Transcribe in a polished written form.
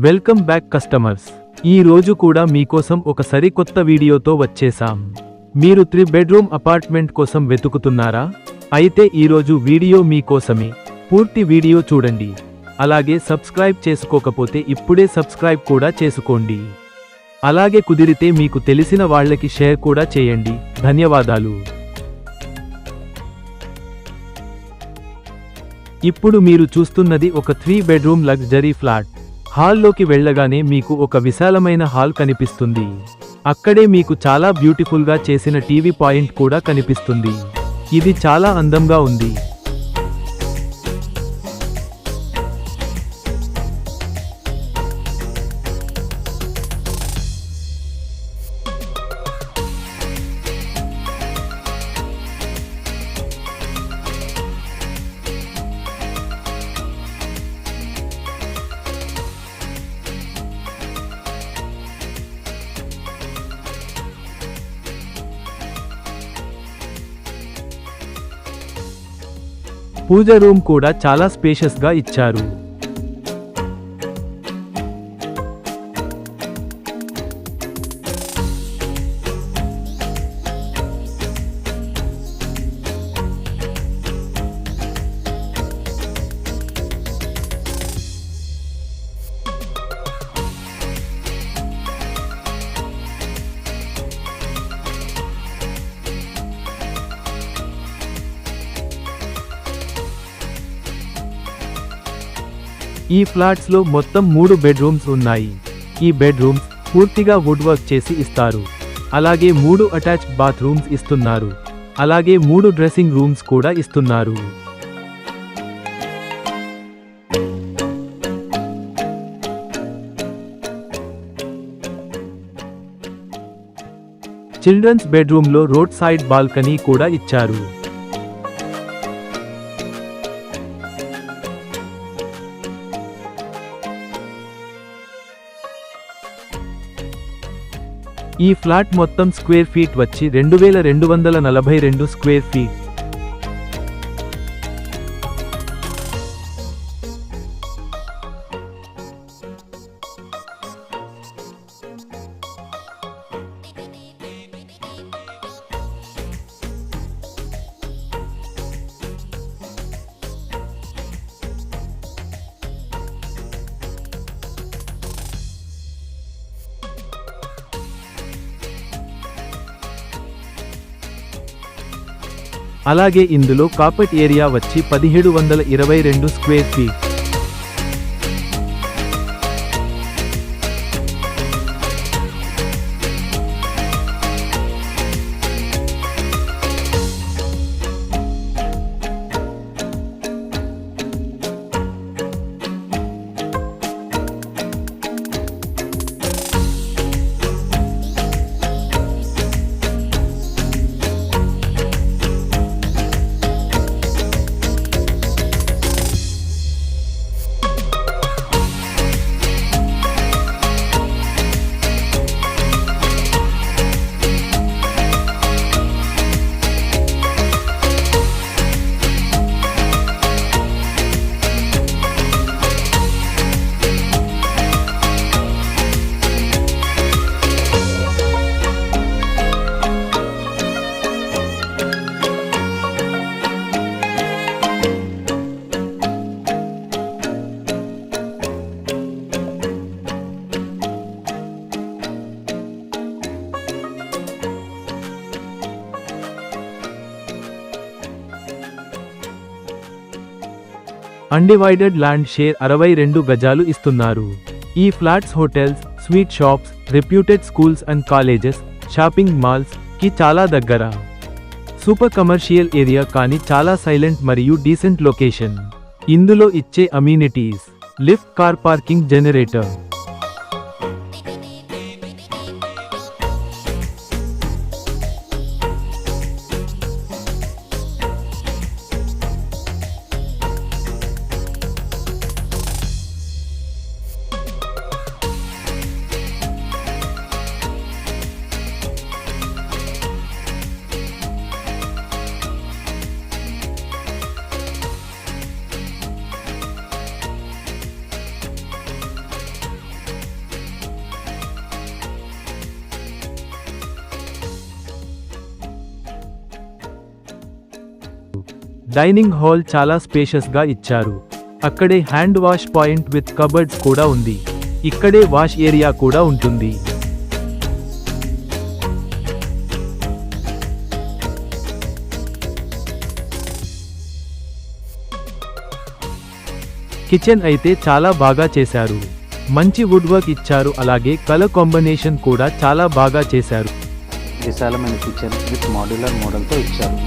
Welcome back customers. ఈ రోజు కూడా మీకోసం ఒక సరికొత్త వీడియోతో వచ్చేసాం. మీరు 3 బెడ్రూమ్ అపార్ట్మెంట్ కోసం వెతుకుతున్నారా? అయితే ఈరోజు వీడియో మీకోసమే. పూర్తి వీడియో చూడండి. అలాగే సబ్స్క్రైబ్ చేసుకోకపోతే ఇప్పుడే సబ్స్క్రైబ్ కూడా చేసుకోండి. అలాగే కుదిరితే మీకు తెలిసిన వాళ్ళకి షేర్ కూడా చేయండి. ధన్యవాదాలు. ఇప్పుడు మీరు చూస్తున్నది ఒక 3 బెడ్రూమ్ లగ్జరీ ఫ్లాట్. హాల్లోకి వెళ్ళగానే మీకు ఒక విశాలమైన హాల్ కనిపిస్తుంది. అక్కడే మీకు చాలా బ్యూటిఫుల్గా చేసిన టీవీ పాయింట్ కూడా కనిపిస్తుంది. ఇది చాలా అందంగా ఉంది. పూజ రూమ్ కూడా చాలా స్పేషియస్ గా ఇచ్చారు. ఈ ఫ్లాట్స్ లో మొత్తం 3 బెడ్రూమ్స్ ఉన్నాయి. ఈ బెడ్రూమ్స్ పూర్తిగా వుడ్ వర్క్ చేసి ఇస్తారు. అలాగే 3 అటాచ్డ్ బాత్రూమ్స్ ఇస్తున్నారు. అలాగే 3 డ్రెస్సింగ్ రూమ్స్ కూడా ఇస్తున్నారు. చిల్డ్రన్స్ బెడ్రూమ్ లో రోడ్ సైడ్ బాల్కనీ కూడా ఇచ్చారు. ఈ ఫ్లాట్ మొత్తం స్క్వేర్ ఫీట్ వచ్చి 2242 స్క్వేర్ ఫీట్. అలాగే ఇందులో కార్పెట్ ఏరియా వచ్చి 1722 square feet. Undivided land share 62 గజాలు ఇస్తున్నారు. ఈ flats hotels, sweet shops, reputed schools and colleges, shopping malls కి చాలా దగ్గర. సూపర్ కమర్షియల్ ఏరియా కానీ చాలా సైలెంట్ మరియు డీసెంట్ లొకేషన్. ఇందులో ఇచ్చే amenities lift, car parking, generator. Dining hall చాలా స్పేషియస్ గా ఇచ్చారు. అక్కడే hand wash point with cupboards కూడా ఉంది. ఇక్కడే వాష్ ఏరియా కూడా ఉంటుంది. కిచెన్ అయితే చాలా బాగా చేశారు. మంచి వుడ్ వర్క్ ఇచ్చారు, అలాగే కలర్ కాంబినేషన్ కూడా చాలా బాగా చేశారు. విశాలమైన కిచెన్ విత్ మాడ్యులర్ మోడల్తో ఇచ్చారు.